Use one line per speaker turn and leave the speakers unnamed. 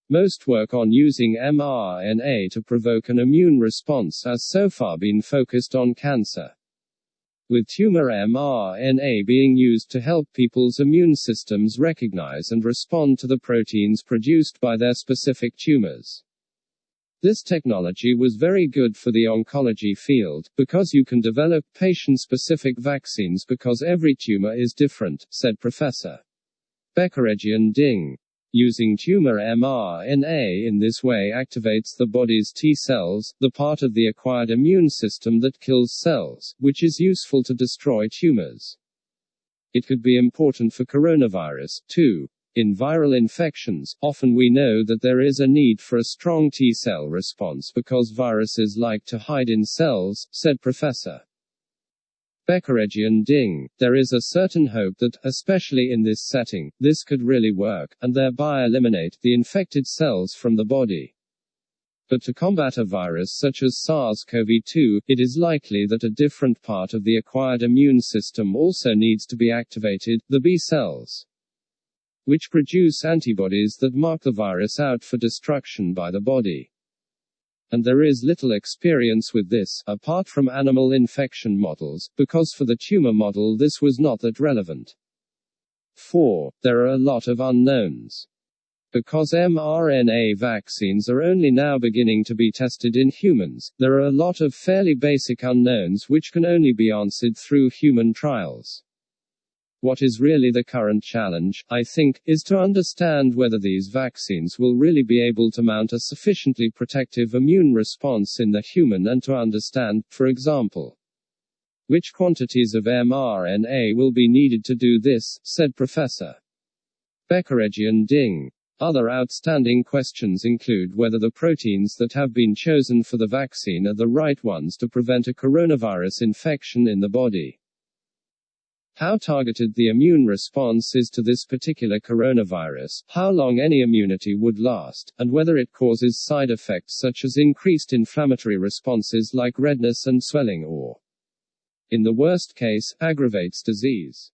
Most work on using mRNA to provoke an immune response has so far been focused on cancer, with tumor mRNA being used to help people's immune systems recognize and respond to the proteins produced by their specific tumors. This technology was very good for the oncology field, because you can develop patient-specific vaccines because every tumor is different, said Professor Bekaragian Ding. Using tumor mRNA in this way activates the body's T cells, the part of the acquired immune system that kills cells, which is useful to destroy tumors. It could be important for coronavirus, too. In viral infections, often we know that there is a need for a strong T-cell response because viruses like to hide in cells, said Professor Bekaragian Ding. There is a certain hope that, especially in this setting, this could really work, and thereby eliminate the infected cells from the body. But to combat a virus such as SARS-CoV-2, it is likely that a different part of the acquired immune system also needs to be activated, the B cells, which produce antibodies that mark the virus out for destruction by the body. And there is little experience with this, apart from animal infection models, because for the tumor model this was not that relevant. 4. There are a lot of unknowns. Because mRNA vaccines are only now beginning to be tested in humans, there are a lot of fairly basic unknowns which can only be answered through human trials. What is really the current challenge, I think, is to understand whether these vaccines will really be able to mount a sufficiently protective immune response in the human and to understand, for example, which quantities of mRNA will be needed to do this, said Professor Bekaragian Ding. Other outstanding questions include whether the proteins that have been chosen for the vaccine are the right ones to prevent a coronavirus infection in the body, how targeted the immune response is to this particular coronavirus, how long any immunity would last, and whether it causes side effects such as increased inflammatory responses like redness and swelling or, in the worst case, aggravates disease.